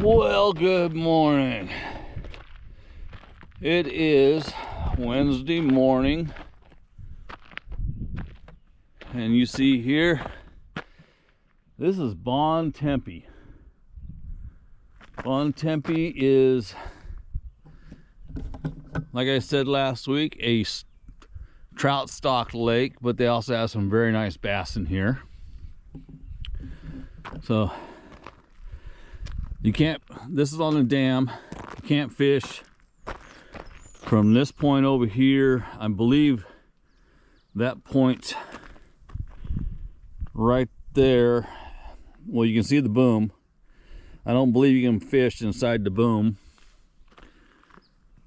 Well, good morning. It is Wednesday morning, and you see here, this is Tempe. Tempe is, like I said last week, a trout stocked lake, but they also have some very nice bass in here. So you can't, this is on the dam, you can't fish from this point over here. I believe that point right there, well, you can see the boom. I don't believe you can fish inside the boom.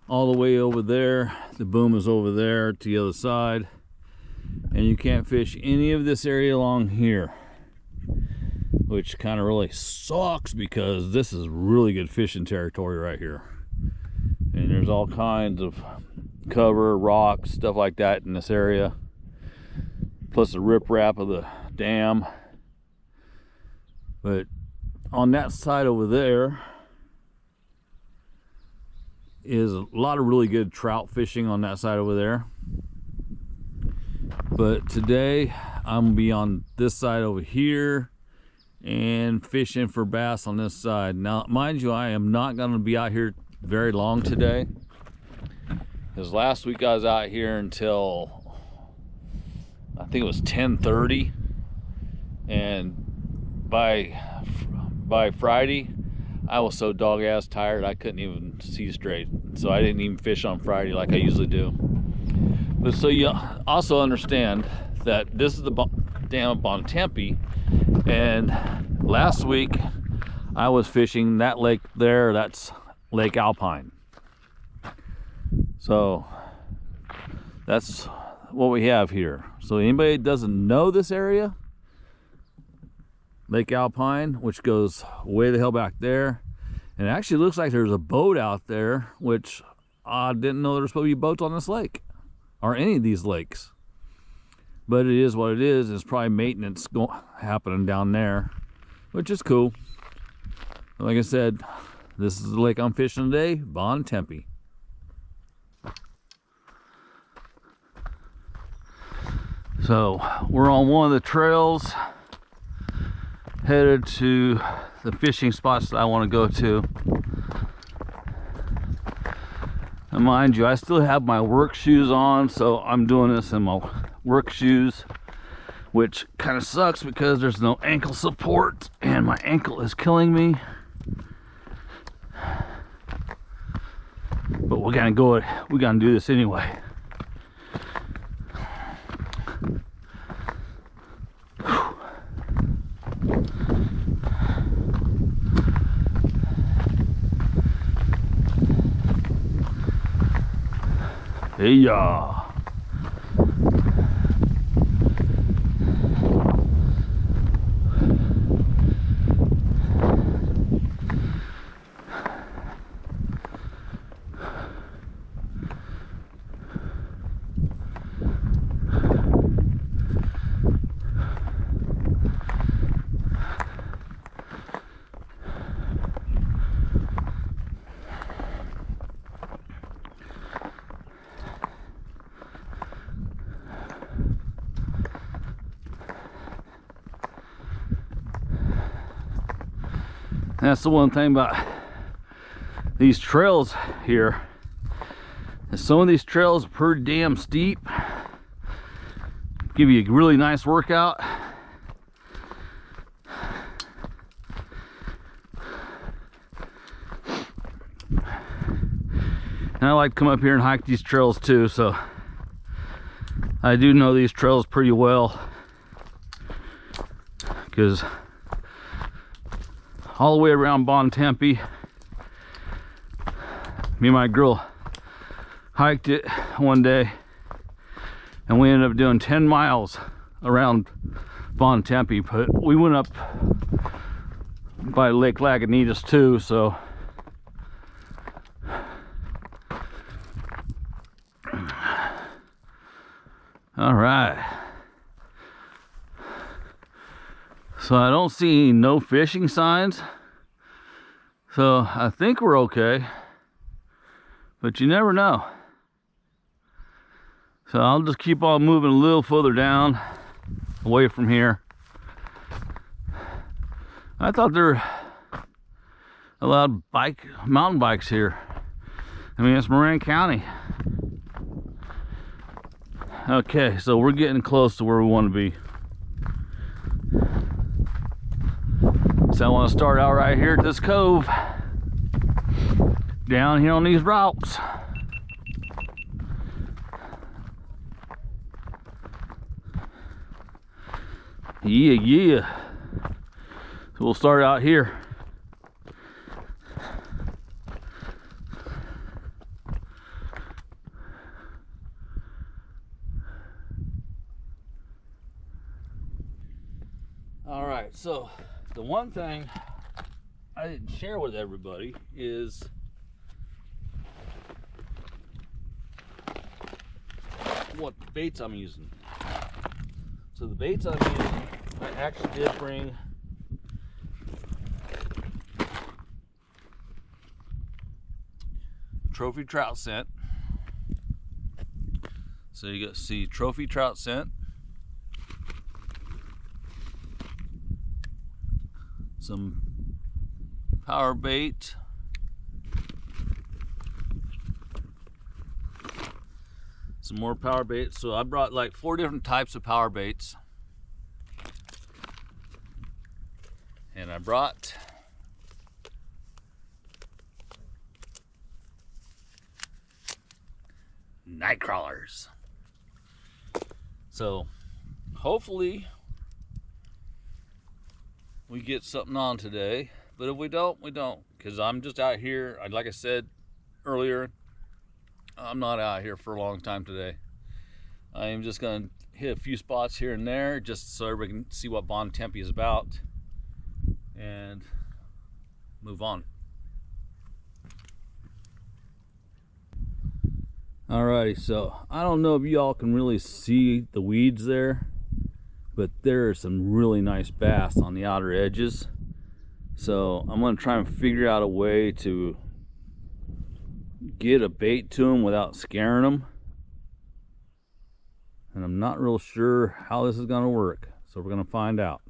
All the way over there, the boom is over there to the other side, and you can't fish any of this area along here, which kind of really sucks because this is really good fishing territory right here. And there's all kinds of cover, rocks, stuff like that in this area, plus the riprap of the dam. But on that side over there is a lot of really good trout fishing on that side over there. But today I'm gonna be on this side over here and fishing for bass on this side. Now, mind you, I am not going to be out here very long today, because last week I was out here until I think it was 10:30, and by Friday I was so dog ass tired I couldn't even see straight, so I didn't even fish on Friday like I usually do. But so you also understand that this is the dam up on Tempe, and last week I was fishing that lake there. That's Lake Alpine. So that's what we have here. So anybody that doesn't know this area, Lake Alpine, which goes way the hell back there, and it actually looks like there's a boat out there, which I didn't know there's supposed to be boats on this lake or any of these lakes. But it is what it is. It's probably maintenance happening down there, which is cool. Like I said, this is the lake I'm fishing today, Tempe. So we're on one of the trails headed to the fishing spots that I want to go to. And mind you, I still have my work shoes on, so I'm doing this in my work shoes, which kind of sucks because there's no ankle support and my ankle is killing me. But we're gonna go, we're gonna do this anyway. Hey ya. That's the one thing about these trails here, is some of these trails are pretty damn steep, give you a really nice workout, and I like to come up here and hike these trails too, so I do know these trails pretty well, because all the way around Tempe, me and my girl hiked it one day, and we ended up doing 10 miles around Tempe. But we went up by Lake Lagunitas too, so all right. So I don't see no fishing signs, So I think we're okay, but you never know. So I'll just keep on moving a little further down, away from here. I thought there allowed mountain bikes here. I mean, it's Marin County. Okay, so we're getting close to where we want to be. So I want to start out right here at this cove, down here on these rocks. Yeah. So we'll start out here. All right, so the one thing I didn't share with everybody is what baits I'm using. So the baits I'm using, I actually did bring trophy trout scent. So you got to see trophy trout scent, some power bait, some more power bait. So I brought like 4 different types of power baits, and I brought night crawlers. So hopefully we get something on today, but if we don't, we don't, because I'm just out here. Like I said earlier, I'm not out here for a long time today. I am just going to hit a few spots here and there just so everybody can see what Tempe is about and move on. Alrighty, so I don't know if y'all can really see the weeds there, but there are some really nice bass on the outer edges. So I'm going to try and figure out a way to get a bait to them without scaring them. And I'm not real sure how this is going to work, so we're going to find out.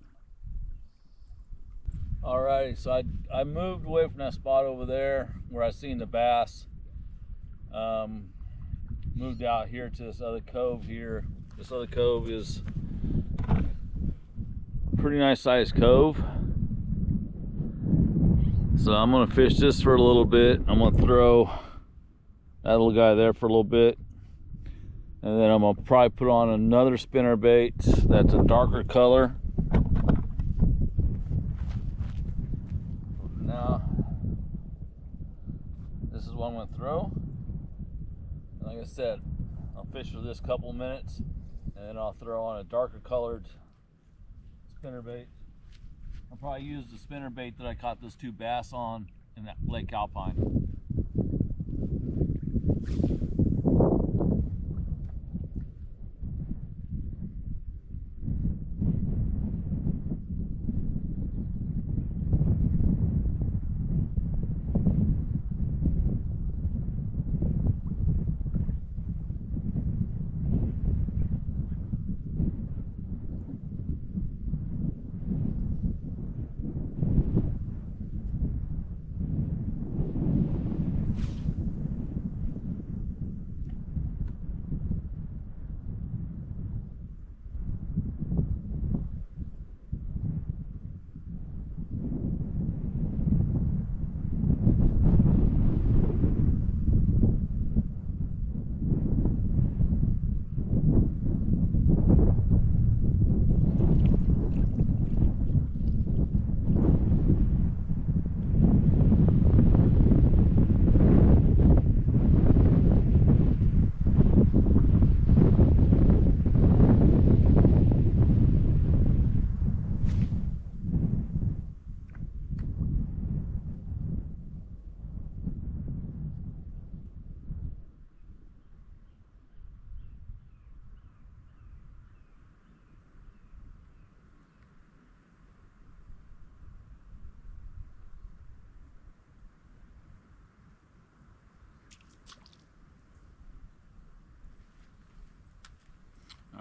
Alrighty, so I moved away from that spot over there where I seen the bass. Moved out here to this other cove here. This other cove is a pretty nice sized cove. So I'm gonna fish this for a little bit. I'm gonna throw that little guy there for a little bit. And then I'm gonna probably put on another spinner bait that's a darker color. Now, this is what I'm gonna throw. Like I said, I'll fish for this couple minutes, and then I'll throw on a darker colored spinner bait. I'll probably use the spinner bait that I caught those 2 bass on in that Lake Alpine.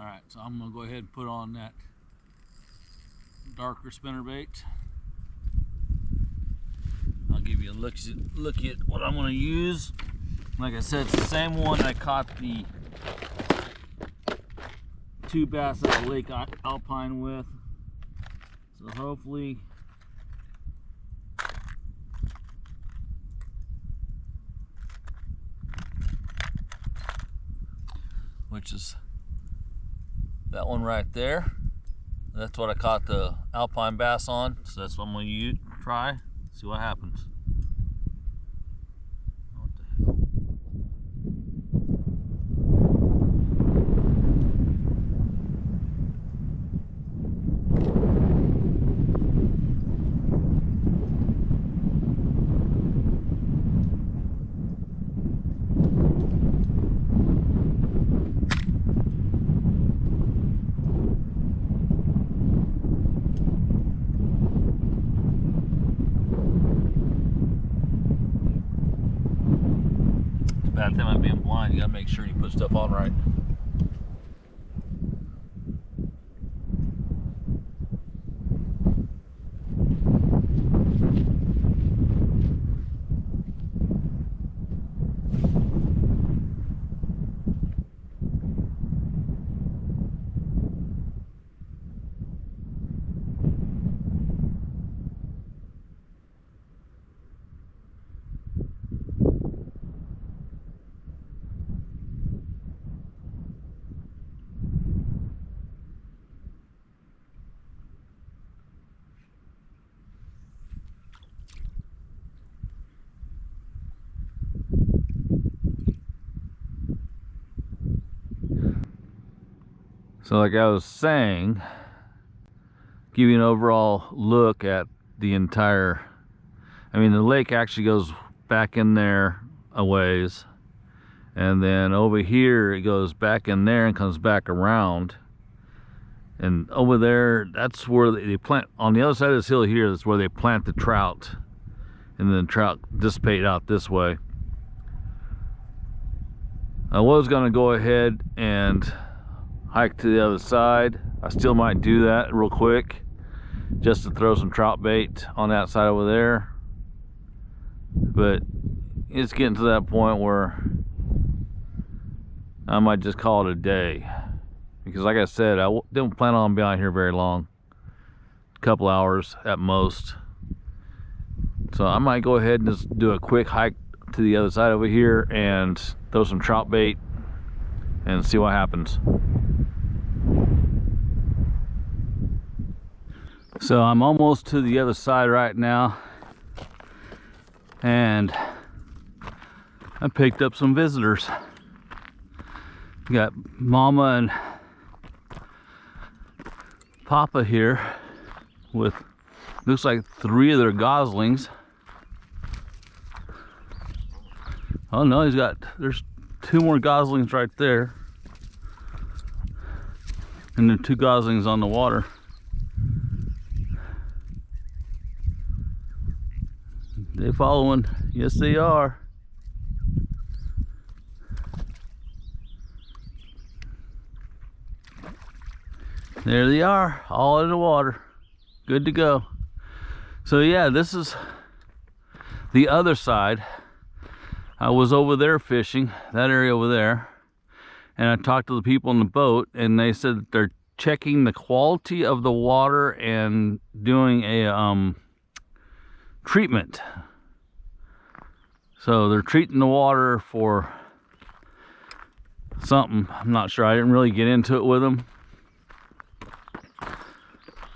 Alright, so I'm going to go ahead and put on that darker spinnerbait. I'll give you a look at what I'm going to use. Like I said, it's the same one I caught the 2 bass at the Lake Alpine with. So hopefully which is that one right there. That's what I caught the Alpine bass on, so that's what I'm going to try, see what happens. What the hell? Bad thing about being blind, you gotta make sure you put stuff on right. So like I was saying, give you an overall look at the entire, I mean the lake actually goes back in there a ways, and then over here it goes back in there and comes back around, and over there that's where they plant, on the other side of this hill here, that's where they plant the trout, and then trout dissipate out this way. I was going to go ahead and hike to the other side. I still might do that real quick just to throw some trout bait on that side over there, but it's getting to that point where I might just call it a day, because like I said, I didn't plan on being out here very long, a couple hours at most. So I might go ahead and just do a quick hike to the other side over here and throw some trout bait and see what happens. So I'm almost to the other side right now, and I picked up some visitors. Got Mama and Papa here with, looks like 3 of their goslings. Oh no, there's 2 more goslings right there, and there are 2 goslings on the water. They following? Yes, they are. There they are, all in the water, good to go. So yeah, this is the other side. I was over there fishing, that area over there, and I talked to the people in the boat, and they said that they're checking the quality of the water and doing a treatment. So they're treating the water for something, I'm not sure, I didn't really get into it with them.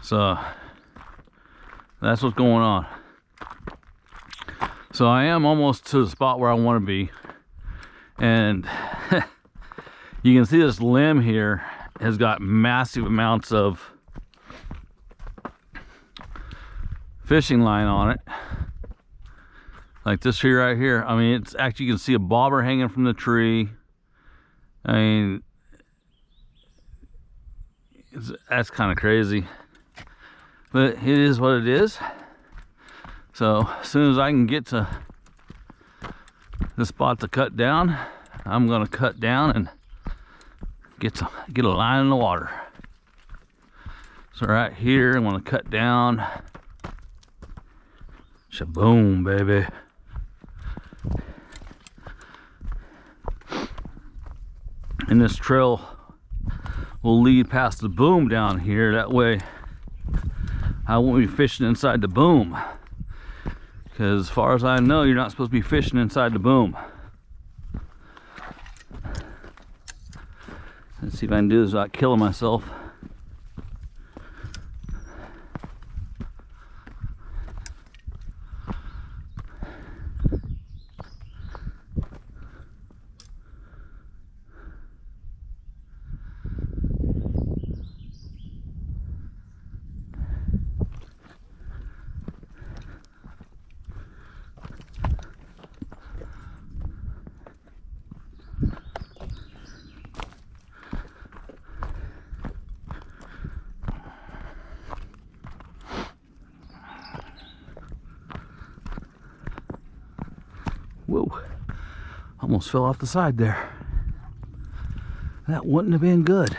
So that's what's going on. So I am almost to the spot where I want to be, and you can see this limb here has got massive amounts of fishing line on it, like this here right here. I mean, it's actually, you can see a bobber hanging from the tree. I mean, that's kind of crazy, but it is what it is. So as soon as I can get to the spot to cut down, I'm gonna cut down and get a line in the water. So right here, I'm gonna cut down. Shaboom, baby. And this trail will lead past the boom down here. That way I won't be fishing inside the boom. Because as far as I know, you're not supposed to be fishing inside the boom. Let's see if I can do this without killing myself. Whoa, almost fell off the side there. That wouldn't have been good.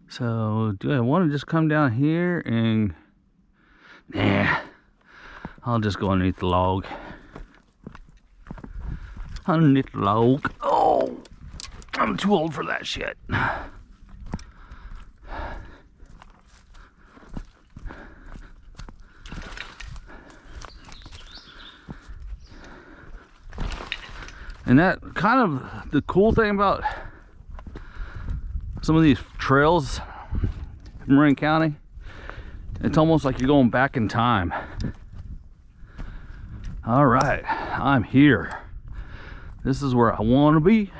So, do I want to just come down here and... Nah, I'll just go underneath the log. Underneath the log. Oh, I'm too old for that shit. And that kind of the cool thing about some of these trails in Marin County, it's almost like you're going back in time. All right, I'm here. This is where I want to be.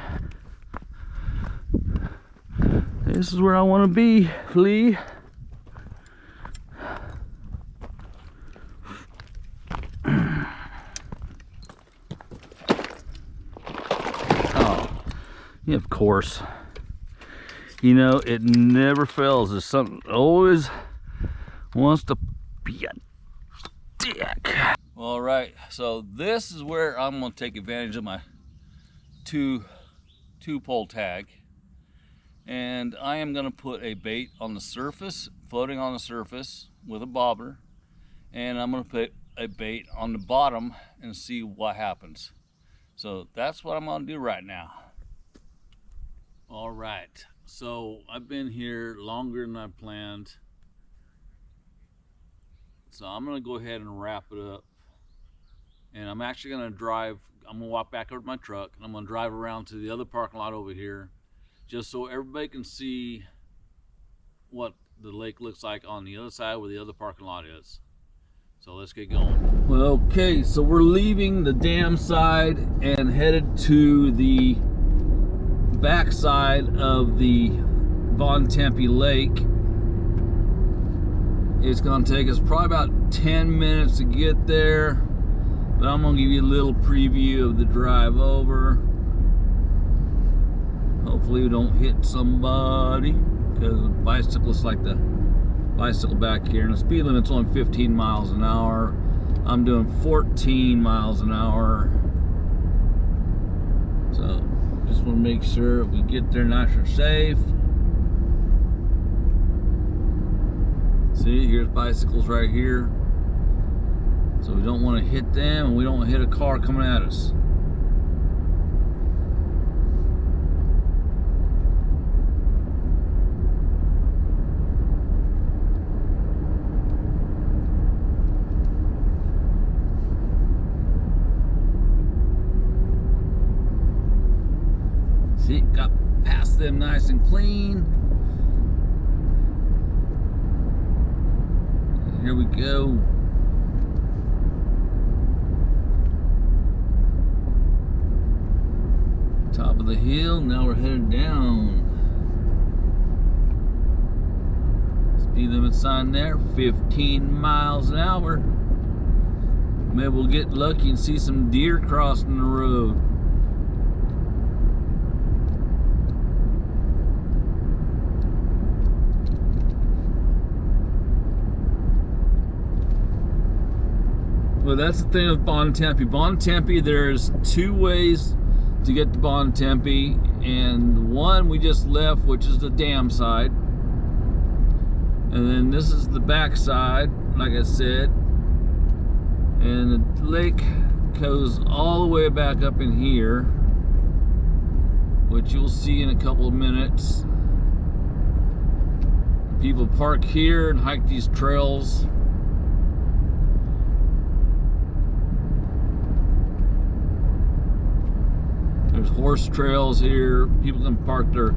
This is where I want to be, Flea. Yeah, of course. You know, it never fails. There's something always wants to be a dick. All right, so this is where I'm gonna take advantage of my two pole tag. And I am gonna put a bait on the surface, floating on the surface with a bobber. And I'm gonna put a bait on the bottom and see what happens. So that's what I'm gonna do right now. All right, so I've been here longer than I planned. So I'm gonna go ahead and wrap it up. And I'm actually gonna drive, I'm gonna walk back over to my truck and I'm gonna drive around to the other parking lot over here, just so everybody can see what the lake looks like on the other side where the other parking lot is. So let's get going. Well, okay, so we're leaving the dam side and headed to the backside of the Tempe Lake. It's gonna take us probably about 10 minutes to get there, but I'm gonna give you a little preview of the drive over. Hopefully we don't hit somebody, because the bicyclists like to bicycle back here, and the speed limit's only 15 miles an hour. I'm doing 14 miles an hour. So just want to make sure we get there nice and safe. See, here's bicycles right here. So we don't want to hit them, and we don't want to hit a car coming at us. See, got past them nice and clean. And here we go. Top of the hill, now we're headed down. Speed limit sign there, 15 miles an hour. Maybe we'll get lucky and see some deer crossing the road. Well, that's the thing with Tempe. Tempe, there's two ways to get to Tempe, and one we just left, which is the dam side, and then this is the back side, like I said, and the lake goes all the way back up in here, which you'll see in a couple of minutes. People park here and hike these trails. There's horse trails here. People can park there.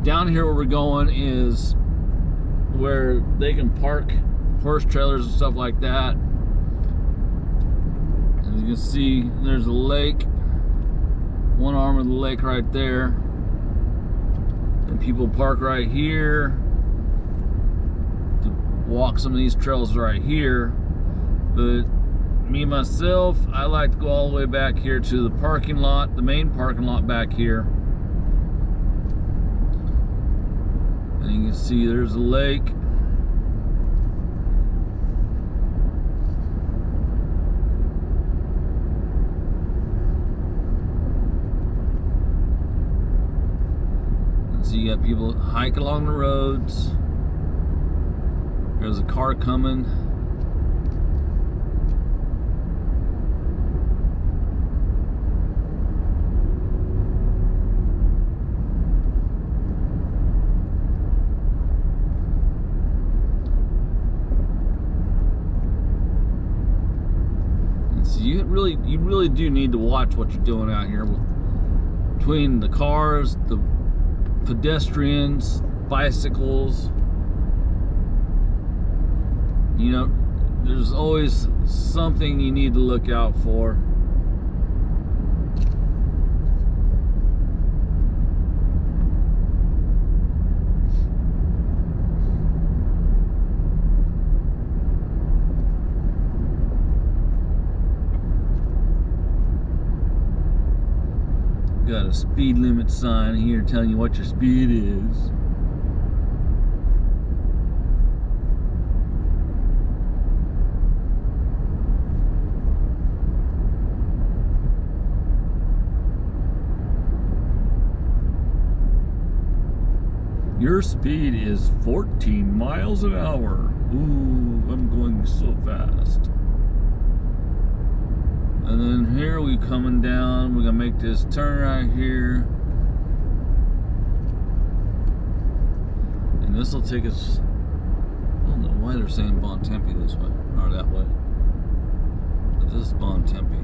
Down here where we're going is where they can park horse trailers and stuff like that. As you can see, there's a lake. One arm of the lake right there. And people park right here to walk some of these trails right here. But me myself, I like to go all the way back here to the parking lot, the main parking lot back here. And you can see there's a lake. And so you got people hike along the roads. There's a car coming. You really do need to watch what you're doing out here between the cars, the pedestrians, bicycles. You know, there's always something you need to look out for. Got a speed limit sign here telling you what your speed is. Your speed is 14 miles an hour. Ooh, I'm going so fast. And then here we coming down, we're gonna make this turn right here. And this will take us, I don't know why they're saying Tempe this way, or that way. But this is Tempe.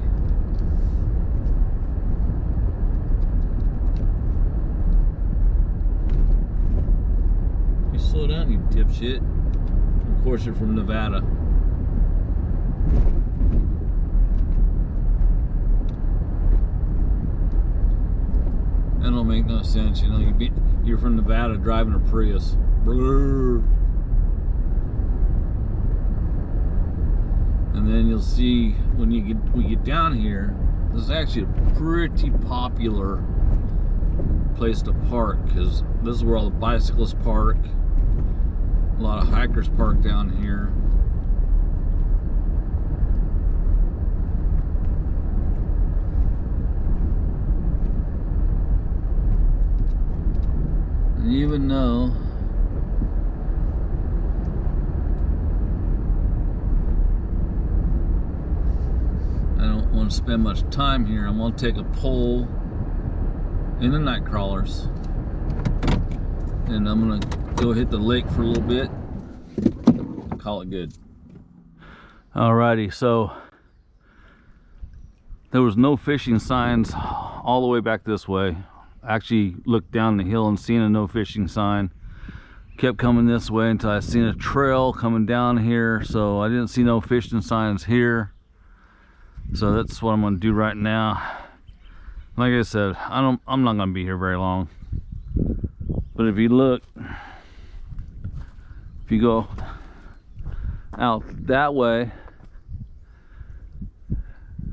You slow down, you dipshit. Of course you're from Nevada. That don't make no sense, you know. You're from Nevada driving a Prius. Brrr. And then you'll see when we get down here, this is actually a pretty popular place to park because this is where all the bicyclists park. A lot of hikers park down here. Even though I don't want to spend much time here, I'm going to take a pole in the night crawlers and I'm going to go hit the lake for a little bit and call it good. Alrighty, so there was no fishing signs all the way back this way. Actually looked down the hill and seen a no fishing sign. Kept coming this way until I seen a trail coming down here, so I didn't see no fishing signs here. So that's what I'm gonna do right now. Like I said, I'm not gonna be here very long. But if you look, if you go out that way,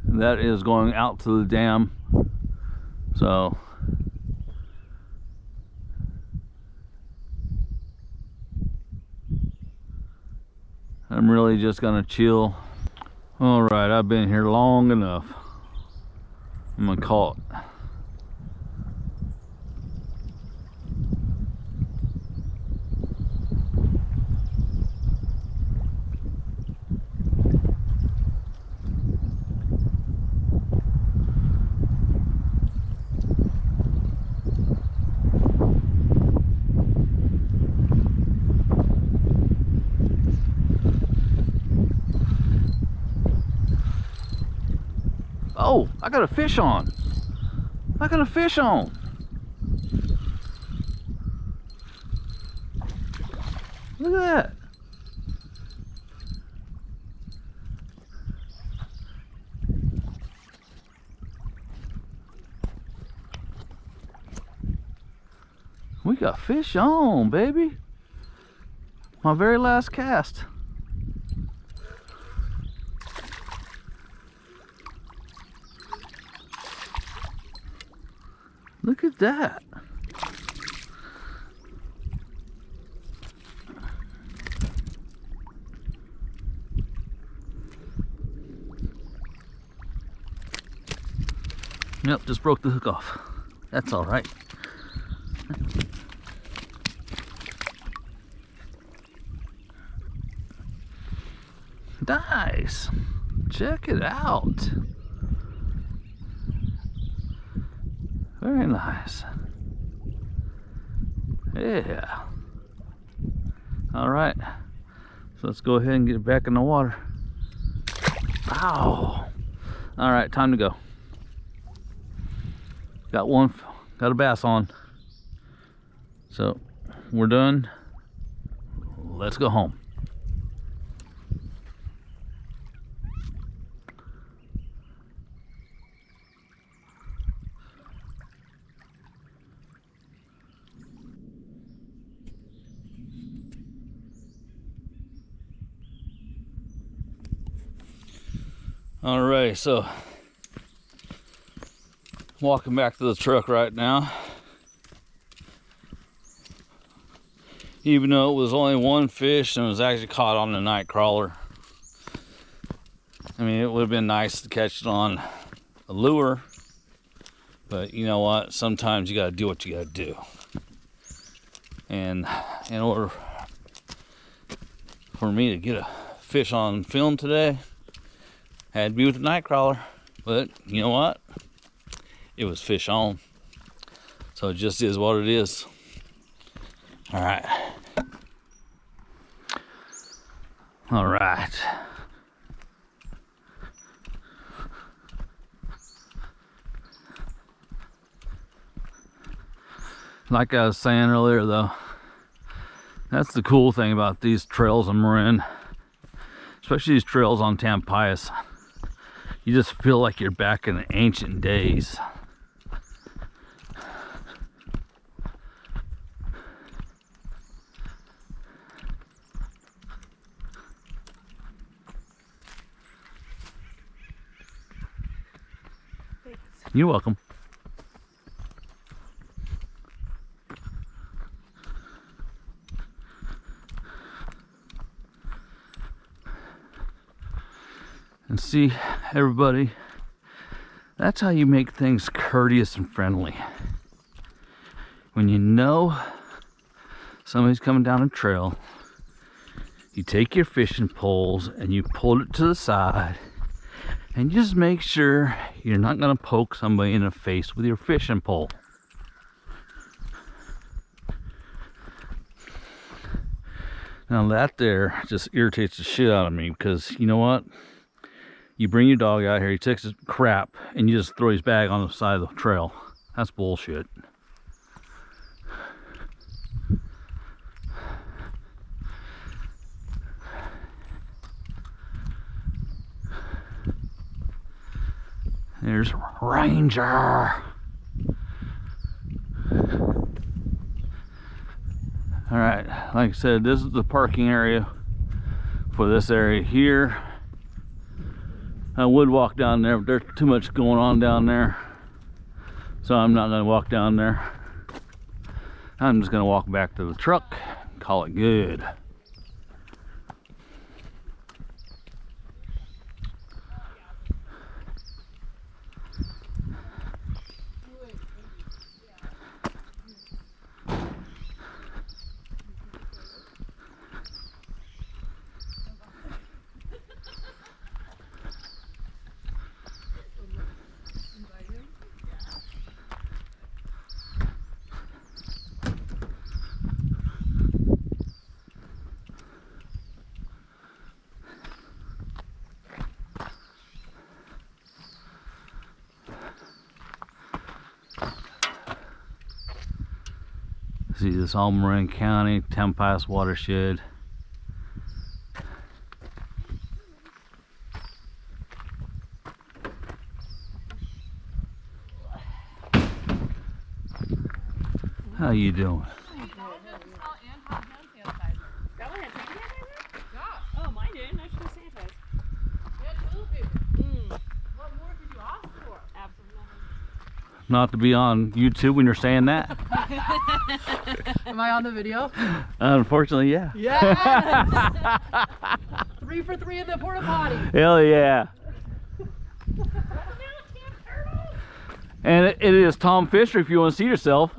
that is going out to the dam. So I'm really just gonna chill. All right, I've been here long enough. I'm gonna call it. Oh, I got a fish on. I got a fish on. Look at that. We got fish on, baby. My very last cast. Look at that. Yep, just broke the hook off. That's all right. Nice. Check it out. Very nice. Yeah. All right. So let's go ahead and get back in the water. Ow. All right, time to go. Got a bass on. So we're done. Let's go home. All right, so walking back to the truck right now. Even though it was only one fish and it was actually caught on the night crawler. I mean, it would have been nice to catch it on a lure, but you know what? Sometimes you gotta do what you gotta do. And in order for me to get a fish on film today, had to be with the night crawler. But you know what? It was fish on. So it just is what it is. All right. All right. Like I was saying earlier though, that's the cool thing about these trails in Marin, especially these trails on Tempe. You just feel like you're back in the ancient days. You're welcome. And see, everybody, that's how you make things courteous and friendly. When you know somebody's coming down a trail, you take your fishing poles and you pull it to the side and just make sure you're not going to poke somebody in the face with your fishing pole. Now that there just irritates the shit out of me, because you know what? You bring your dog out here, he takes his crap, and you just throw his bag on the side of the trail. That's bullshit. There's Ranger. All right, like I said, this is the parking area for this area here. I would walk down there, but there's too much going on down there, so I'm not gonna walk down there. I'm just gonna walk back to the truck, call it good. See, this all Marin County, Tempe watershed. How you doing? Oh, mine did. No, she was Santa's. What more could you ask for? Absolutely nothing. Not to be on YouTube when you're saying that. Am I on the video? Unfortunately, yeah. Yeah! 3 for 3 in the porta potty. Hell yeah. And it is Tom Fisher if you want to see yourself.